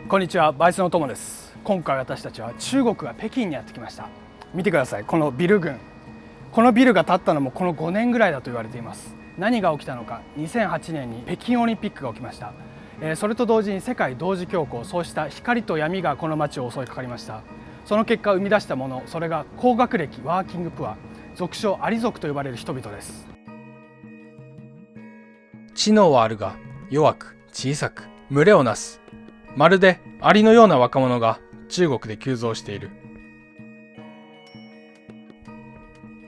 こんにちは、バイスの友です。今回私たちは中国が北京にやってきました。見てください、このビル群。このビルが建ったのもこの5年ぐらいだと言われています。何が起きたのか、2008年に北京オリンピックが起きました。それと同時に世界同時恐慌、そうした光と闇がこの街を襲いかかりました。その結果生み出したもの、それが高学歴ワーキングプア、俗称アリ族と呼ばれる人々です。知能はあるが弱く小さく群れをなす、まるでアリのような若者が中国で急増している。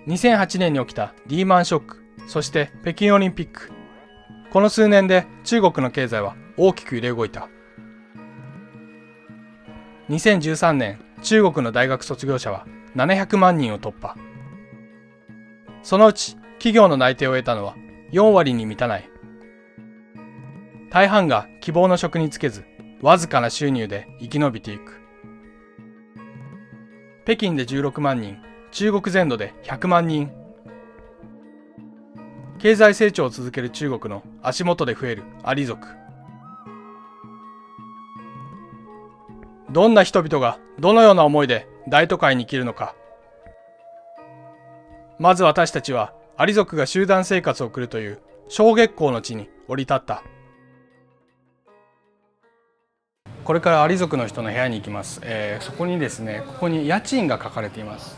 2008年に起きたリーマンショック、そして北京オリンピック。この数年で中国の経済は大きく揺れ動いた。2013年、中国の大学卒業者は700万人を突破。そのうち企業の内定を得たのは4割に満たない。大半が希望の職に就けず、わずかな収入で生き延びていく。北京で16万人、中国全土で100万人。経済成長を続ける中国の足元で増えるアリ族。どんな人々がどのような思いで大都会に生きるのか。まず私たちはアリ族が集団生活を送るという小月光の地に降り立った。これからアリ族の人の部屋に行きます。そこにですね、ここに家賃が書かれています。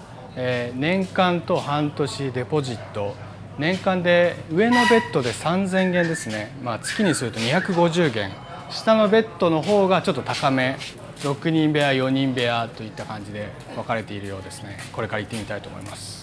年間と半年デポジット、年間で上のベッドで3000元ですね。月にすると250元、下のベッドの方がちょっと高め、6人部屋4人部屋といった感じで分かれているようですね。これから行ってみたいと思います。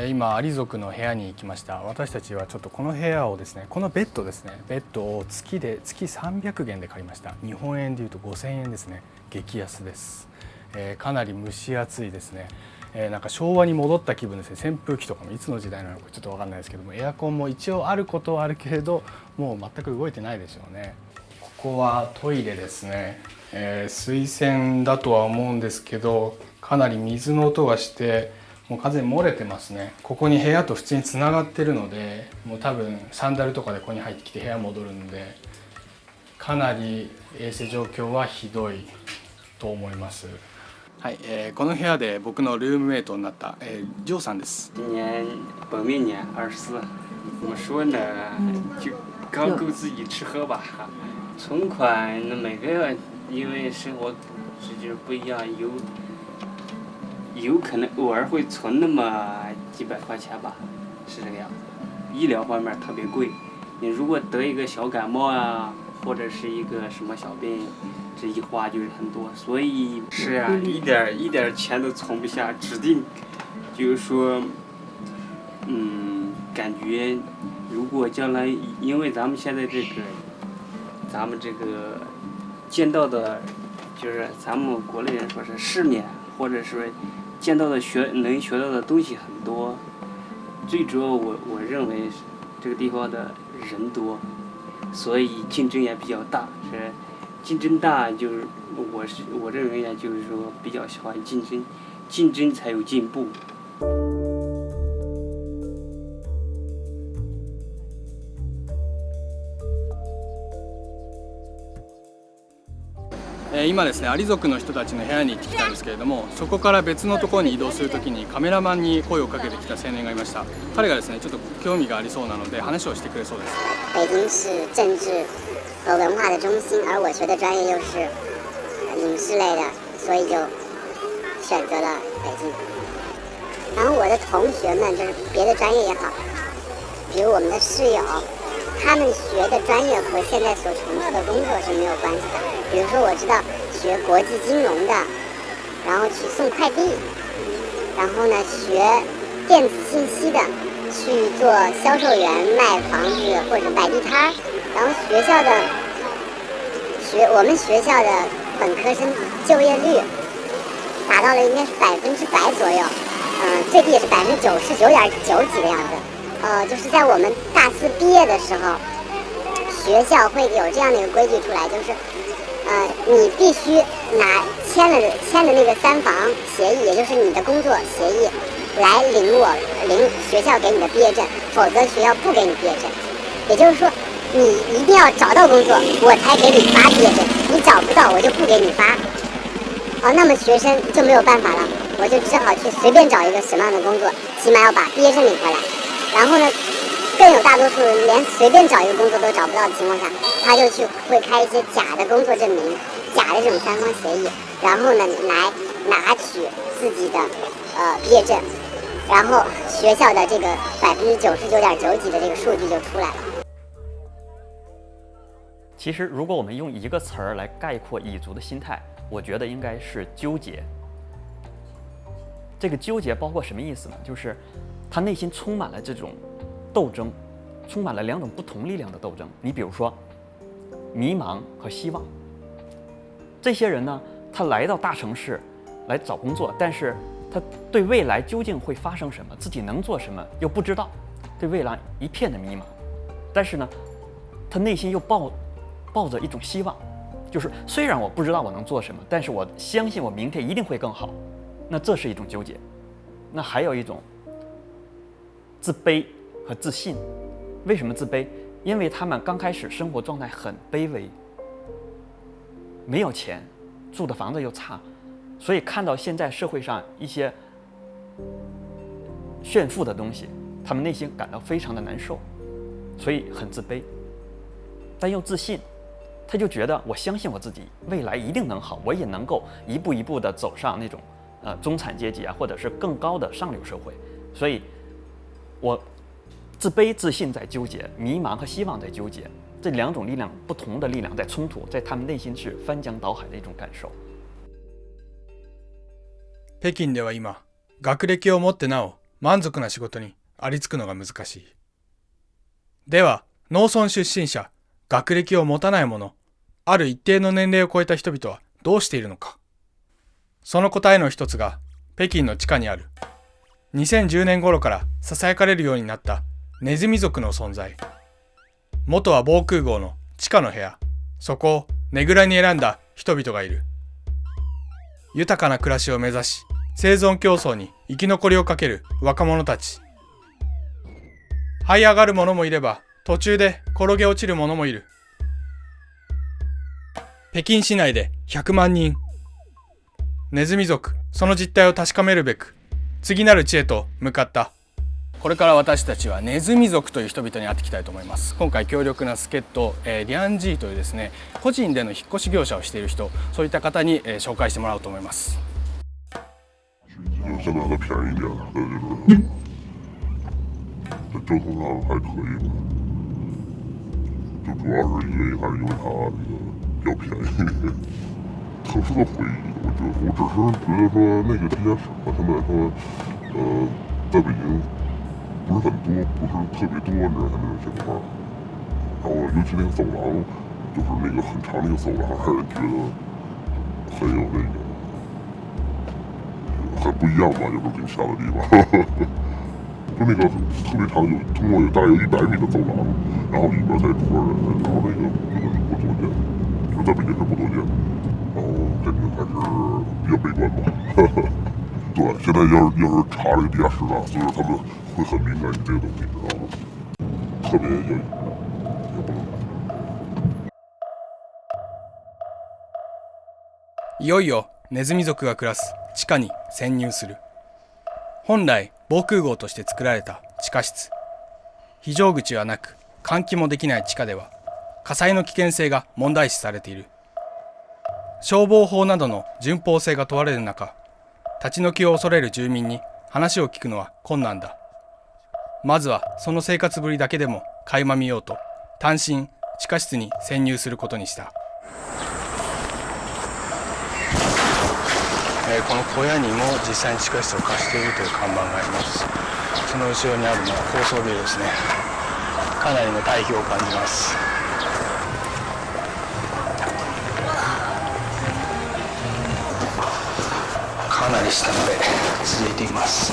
今アリ族の部屋に行きました。私たちはちょっとこの部屋をですね、このベッドですね、ベッドを月300元で借りました。日本円でいうと5000円ですね。激安です。かなり蒸し暑いですね。なんか昭和に戻った気分ですね。扇風機とかもいつの時代なのかちょっと分かんないですけども、エアコンも一応あることはあるけれど、もう全く動いてないでしょうね。ここはトイレですね。水洗だとは思うんですけど、かなり水の音がしてもう完全に漏れてますね。ここに部屋と普通につながってるので、もう多分サンダルとかでここに入ってきて部屋戻るんで、かなり衛生状況はひどいと思います。はい、この部屋で僕のルームメイトになった、ジョーさんです。今年本命年24，怎么说呢？就刚够自己吃喝吧。存款那每个月因为生活就是不一样，有可能偶尔会存那么几百块钱吧，是这个样子。医疗方面特别贵，你如果得一个小感冒啊，或者是一个什么小病，这一花就是很多，所以是啊，一点钱都存不下，指定就是说，感觉如果将来，因为咱们现在咱们这个见到的，就是咱们国内人说是世面，或者是见到的能学到的东西很多，最主要我认为这个地方的人多，所以竞争也比较大。是竞争大，就是我认为就是说比较喜欢竞争，竞争才有进步。今ですね、アリ族の人たちの部屋に行ってきたんですけれども、そこから別のところに移動するときにカメラマンに声をかけてきた青年がいました。彼がですね、ちょっと興味がありそうなので話をしてくれそうです。北京是政治和文化的中心，而我学的专业又是影视类的，所以就选择了北京。然后我的同学们就是别的专业也好，比如我们的室友，他们学的专业和现在所从事的工作是没有关系的。比如说我知道学国际金融的，然后去送快递，然后呢学电子信息的，去做销售员卖房子或者摆地摊儿。然后我们学校的本科生就业率达到了应该是100%左右，最低也是99.9%几的样子。就是在我们大四毕业的时候，学校会有这样的一个规矩出来，就是你必须签了那个3房协议，也就是你的工作协议，来领学校给你的毕业证，否则学校不给你毕业证。也就是说，你一定要找到工作，我才给你发毕业证，你找不到我就不给你发。那么学生就没有办法了，我就只好去随便找一个什么样的工作，起码要把毕业证领回来。然后呢，更有大多数人连随便找一个工作都找不到的情况下，他就会开一些假的工作证明，假的这种3方协议，然后呢来拿取自己的毕业证，然后学校的这个99.9%几的这个数据就出来了。其实，如果我们用一个词儿来概括蚁族的心态，我觉得应该是纠结。这个纠结包括什么意思呢？就是他内心充满了这种斗争，充满了2种不同力量的斗争。你比如说，迷茫和希望。这些人呢，他来到大城市来找工作，但是他对未来究竟会发生什么，自己能做什么又不知道，对未来一片的迷茫。但是呢，他内心又抱着一种希望，就是虽然我不知道我能做什么，但是我相信我明天一定会更好。那这是一种纠结。那还有一种自卑和自信。为什么自卑？因为他们刚开始生活状态很卑微，没有钱，住的房子又差，所以看到现在社会上一些炫富的东西，他们内心感到非常的难受，所以很自卑，但又自信。他就觉得我相信我自己未来一定能好，我也能够一步一步的走上那种中产阶级啊，或者是更高的上流社会。所以我自卑自信在纠结，迷茫和希望在纠结，这2种力量不同的力量在冲突，在他们内心是翻江倒海的一种感受。北京では今、学歴を持ってなお満足な仕事にありつくのが難しい。では、農村出身者、学歴を持たない者、ある一定の年齢を超えた人々はどうしているのか。その答えの一つが北京の地下にある。2010年頃から囁かれるようになったネズミ族の存在。元は防空壕の地下の部屋、そこをねぐらに選んだ人々がいる。豊かな暮らしを目指し、生存競争に生き残りをかける若者たち。這い上がる者もいれば、途中で転げ落ちる者もいる。北京市内で100万人。ネズミ族、その実態を確かめるべく、次なる地へと向かった。これから私たちはネズミ族という人々に会っていきたいと思います。今回強力な助っ人、リャンジーというですね、個人での引っ越し業者をしている人、そういった方に、紹介してもらおうと思います。相对来说便宜一点的，就是在交通上还可以吧，就主要是因为它比较便宜。特殊的回忆，我只是觉得说那个地下室吧，他们在北京不是很多，不是特别多，你知道他那种情况。然后尤其那个走廊，就是那个很长的一个走廊，让人觉得很有那个很不一样吧，有时候跟其他的地方。就那个特别长，通过大概有100米的走廊，然后里边才住着人，然后那个根本是不多见的，就是在北京是不多见的。然后这个还是比较悲观吧。对，现在要是查这个地下室了，所以说他们会很敏感于这个东西，知道吗？特别也不能。いよいよネズミ族が暮らす地下に潜入する。本来防空壕として作られた地下室。非常口はなく換気もできない地下では火災の危険性が問題視されている。消防法などの順法性が問われる中、立ち退きを恐れる住民に話を聞くのは困難だ。まずはその生活ぶりだけでも垣間見ようと単身地下室に潜入することにした。この小屋にも実際に地下室を貸しているという看板があります。その後ろにあるのは高層ビルですね。かなりの対比を感じます。かなり下まで続いています。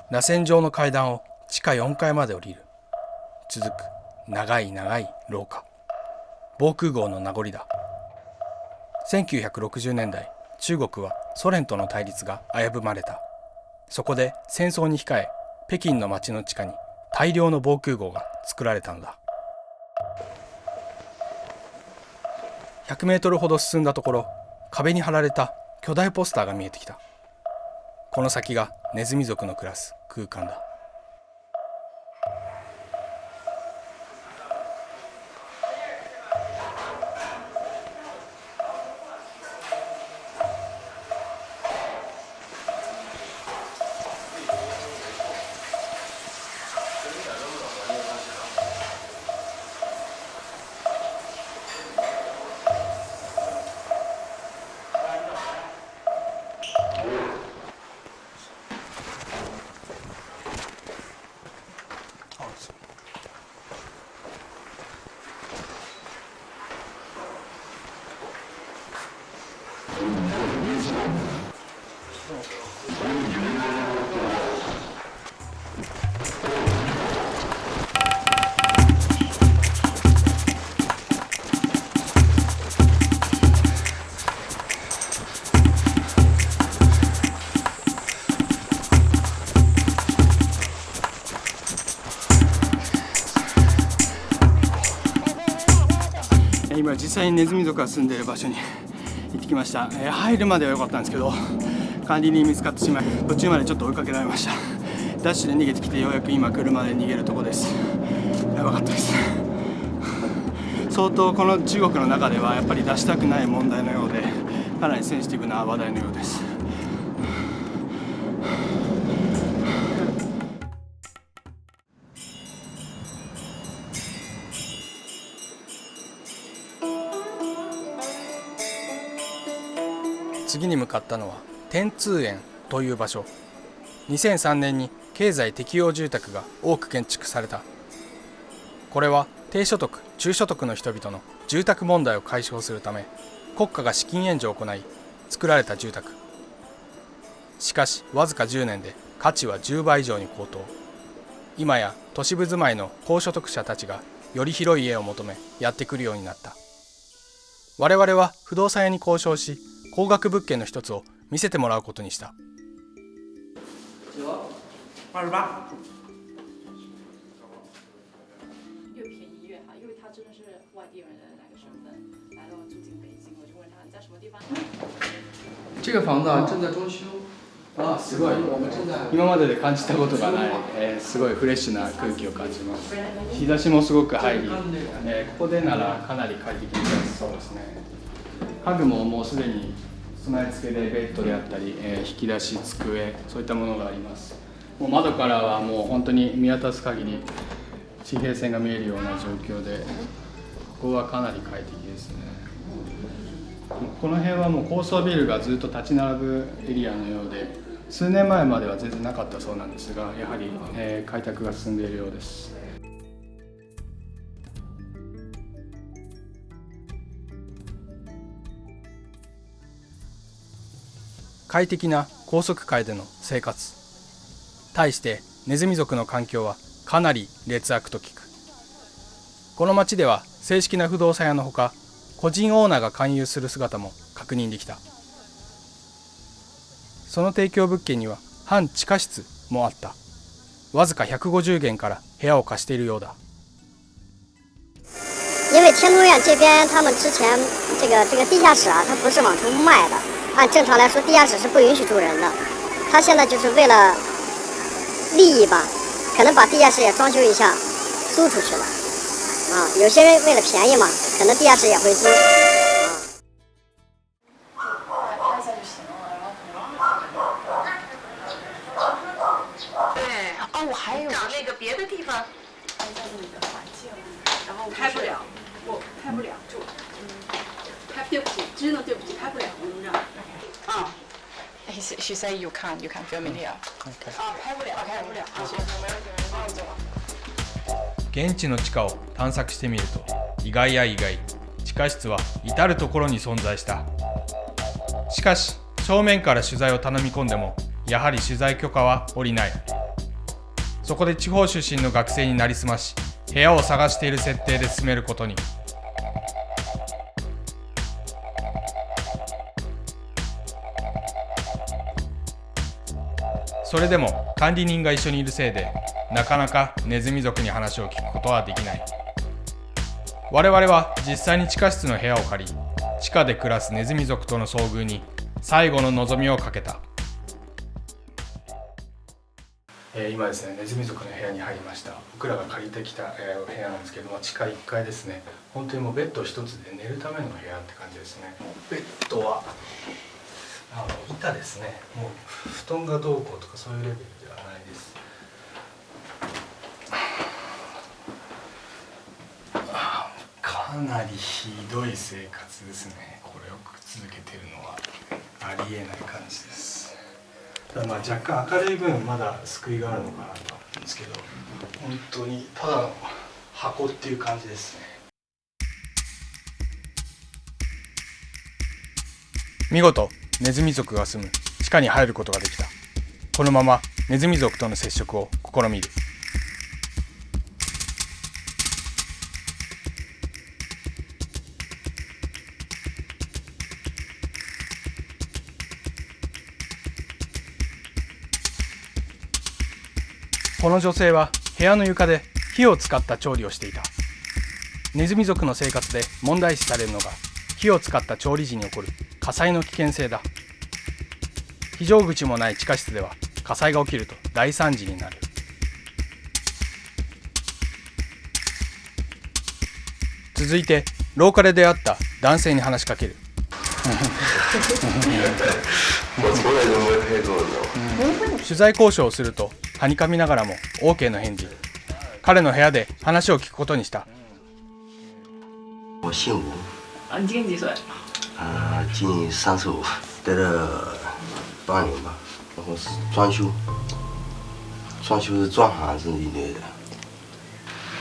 螺旋状の階段を地下4階まで降りる。続く長い長い廊下。防空壕の名残だ。1960年代、中国はソ連との対立が危ぶまれた。そこで戦争に控え、北京の街の地下に大量の防空壕が作られたのだ。100メートルほど進んだところ、壁に貼られた巨大ポスターが見えてきた。この先がネズミ族の暮らす空間だ。今実際にネズミ族が住んでいる場所に行ってきました。入るまでは良かったんですけど、管理人に見つかってしまい、途中までちょっと追いかけられました。ダッシュで逃げてきて、ようやく今車で逃げるとこです。やばかったです。相当この中国の中ではやっぱり出したくない問題のようで、かなりセンシティブな話題のようです。次に向かったのは天通園という場所。2003年に経済適用住宅が多く建築された。これは低所得・中所得の人々の住宅問題を解消するため、国家が資金援助を行い作られた住宅。しかしわずか10年で価値は10倍以上に高騰。今や都市部住まいの高所得者たちがより広い家を求めやってくるようになった。我々は不動産屋に交渉し、高額物件の一つを見せてもらうことにした。越便宜越好，因为他真的是外地人的那个身份来到住进北京，我就问他你在什么地方？这个房子啊正在装修。あ、すごい。今までで感じたことがない、すごいフレッシュな空気を感じます。日差しもすごく入り、ここでならかなり快適に暮らせそうですね。家具ももうすでに備え付けでベッドであったり、引き出し、机、そういったものがあります。もう窓からはもう本当に見渡す限り地平線が見えるような状況で、ここはかなり快適ですね。この辺はもう高層ビルがずっと立ち並ぶエリアのようで、数年前までは全然なかったそうなんですが、やはり、開拓が進んでいるようです。快適な高速界での生活。対してネズミ族の環境はかなり劣悪と聞く。この町では正式な不動産屋のほか、個人オーナーが勧誘する姿も確認できた。その提供物件には半地下室もあった。わずか150元から部屋を貸しているようだ。因为天通苑这边他们之前这个地下室啊，它不是往出卖的，按正常来说地下室是不允许住人的。他现在就是为了利益吧，可能把地下室也装修一下，租出去了。啊，有些人为了便宜嘛，可能地下室也会租。哦，我还有找那个别的地方。拍一下这里的环境，然后拍不了，我拍不了，就拍对不起，真的对不起，拍不了，我们这儿。啊。She said you can't film it here. 啊，拍不了，拍不了。現地の地下を探索してみると意外や意外、地下室は至る所に存在した。しかし正面から取材を頼み込んでもやはり取材許可は下りない。そこで地方出身の学生になりすまし部屋を探している設定で進めることに。それでも管理人が一緒にいるせいでなかなかネズミ族に話を聞くことはできない。我々は実際に地下室の部屋を借り、地下で暮らすネズミ族との遭遇に最後の望みをかけた。今ですね、ネズミ族の部屋に入りました。僕らが借りてきた部屋なんですけども、地下1階ですね。本当にもうベッド一つで寝るための部屋って感じですね。ベッドは板ですね。もう布団がどうこうとかそういうレベルではないです。かなりひどい生活ですね。これを続けているのはありえない感じです。ただ若干明るい分まだ救いがあるのかなと思うんですけど、本当にただの箱っていう感じですね。見事ネズミ族が住む地下に入ることができた。このままネズミ族との接触を試みる。この女性は部屋の床で火を使った調理をしていた。ネズミ族の生活で問題視されるのが火を使った調理時に起こる火災の危険性だ。非常口もない地下室では火災が起きると大惨事になる。続いて廊下で出会った男性に話しかける。取材交渉をするとはにかみながらも OK の返事。彼の部屋で話を聞くことにした。我姓吴。啊，你今年几岁？今35，待了8年吧。然后是装修是装潢是一类的。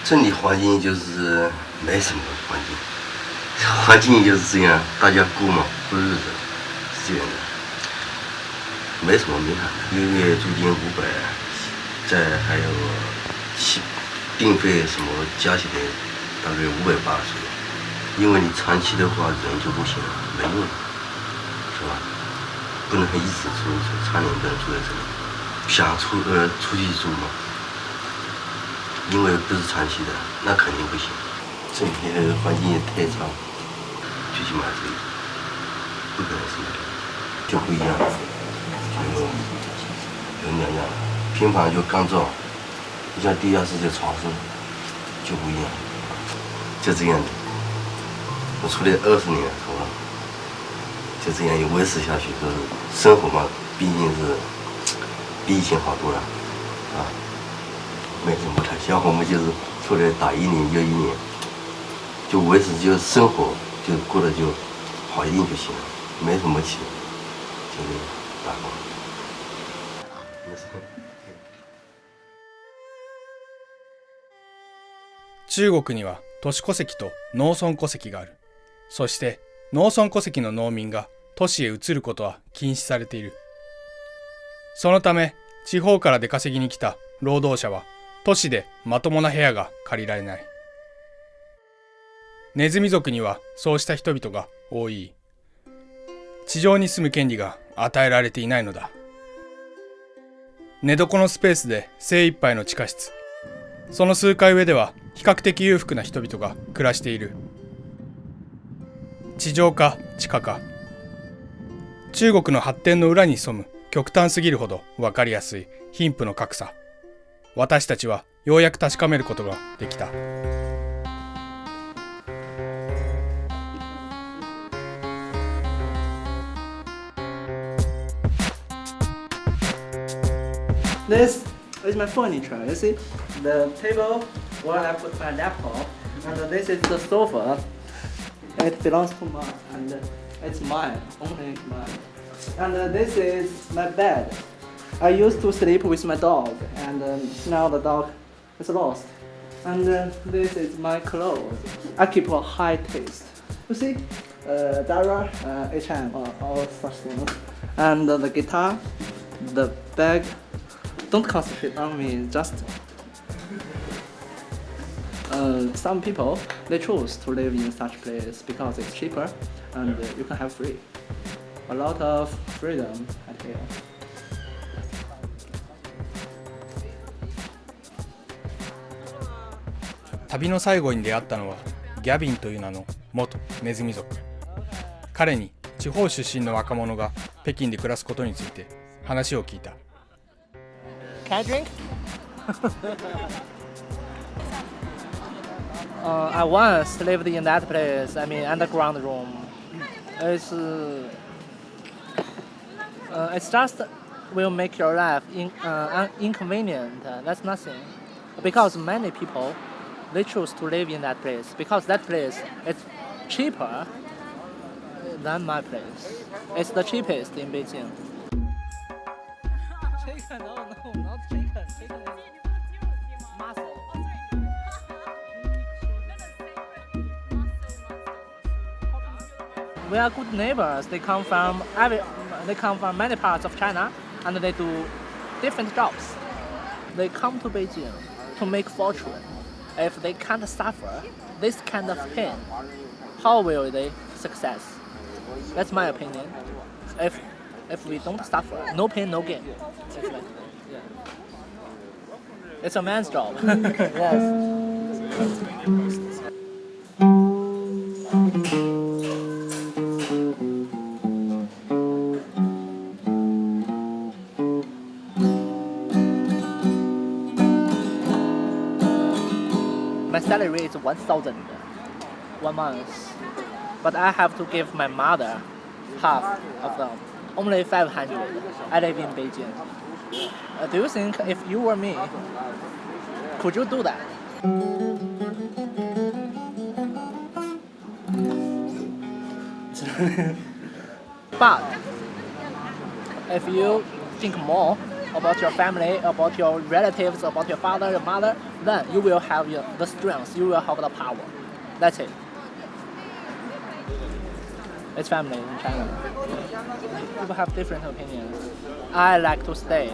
这里环境就是没什么环境就是这样，大家过嘛过日子是这样的，没什么名堂。1个月租金500，再还有定费什么加起来大概580左右。因为你长期的话人就不行了，没用，是吧？不能一直住，常年不能住在这里，想出去住嘛，因为不是长期的，那肯定不行。这里环境也太差，最起码这里不可能是就不一样，就两样，平房就干燥，你像地下室的床上就不一样，就这样的。我出来20年，是吧？就这样也维持下去，就是生活嘛，毕竟是比以前好多了，啊，没什么太像我们就是出来打1年就1年，就维持就生活就过得就好一点就行了，没什么钱，就是打工。中国には都市戸籍と農村戸籍がある。そして農村戸籍の農民が都市へ移ることは禁止されている。そのため地方から出稼ぎに来た労働者は都市でまともな部屋が借りられない。ネズミ族にはそうした人々が多い。地上に住む権利が与えられていないのだ。寝床のスペースで精一杯の地下室。その数階上では比較的裕福な人々が暮らしている。地上か地下か。中国の発展の裏に潜む極端すぎるほど分かりやすい貧富の格差。私たちはようやく確かめることができた。です。It's my furniture. You see, the table where I put my laptop, and this is the sofa. It belongs to mine, and it's mine, only mine. And this is my bed. I used to sleep with my dog, and now the dog is lost. And this is my clothes. I keep a high taste. You see, Dara, H&M, all such things. And the guitar, the bag. Don't concentrate on me, just some people, they choose to live in such place because it's cheaper and you can have free. A lot of freedom at here. 旅の最後に出会ったのはギャビンという名の元ネズミ族。彼に地方出身の若者が北京で暮らすことについて話を聞いた。Can I drink? I once lived in that place. I mean, underground room. It's just will make your life inconvenient. That's nothing. Because many people, they choose to live in that place because that place is cheaper than my place. It's the cheapest in Beijing. Chicken? No, not chicken. Chicken is muscle. We are good neighbors. They come from many parts of China, and they do different jobs. They come to Beijing to make fortune. If they can't suffer this kind of pain, how will they success? That's my opinion. If we don't suffer, no pain, no gain. It's like, yeah. It's a man's job. Yes. My salary is 1,000 1 month, but I have to give my mother half of them, only 500. I live in Beijing. Do you think if you were me, could you do that? But if you think more about your family, about your relatives, about your father, your mother, then you will have the strength, you will have the power. That's it. It's family in China. People have different opinions. I like to stay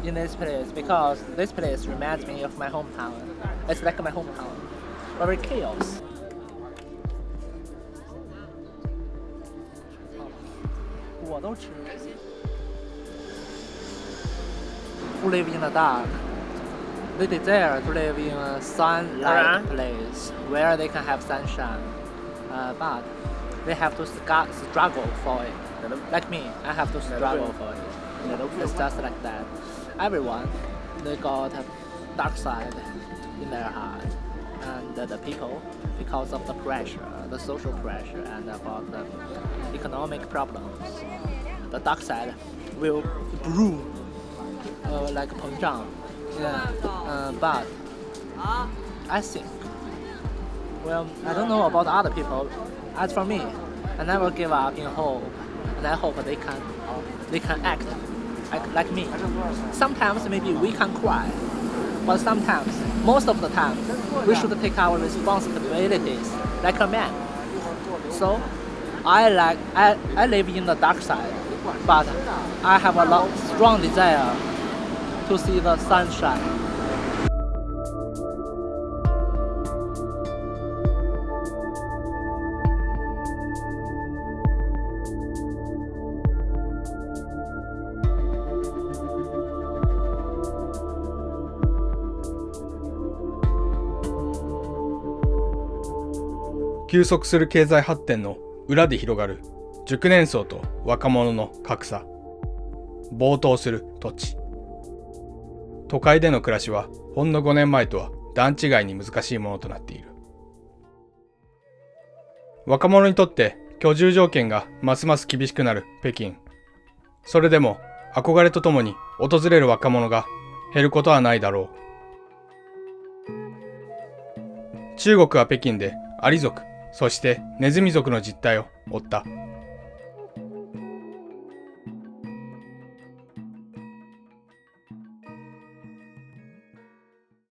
in this place because this place reminds me of my hometown. It's like my hometown. Very chaos. Who live in the dark. They desire to live in a sunlight place where they can have sunshine. But they have to struggle for it. Like me, I have to struggle for it. It's just like that. Everyone, they got a dark side in their heart. And the people, because of the pressure, the social pressure, and about the economic problems, the dark side will brew like 膨胀. Yeah. But I think, well, I don't know about other people. As for me, I never give up in hope, and I hope they can act like me. Sometimes maybe we can cry, but sometimes, most of the time, we should take our responsibilities like a man. So, I live in the dark side, but I have a strong desire to see the sunshine.「急速する経済発展の裏で広がる熟年層と若者の格差」「暴騰する土地」都会での暮らしはほんの5年前とは段違いに難しいものとなっている。若者にとって居住条件がますます厳しくなる北京。それでも憧れとともに訪れる若者が減ることはないだろう。中国は北京でアリ族、そしてネズミ族の実態を追った。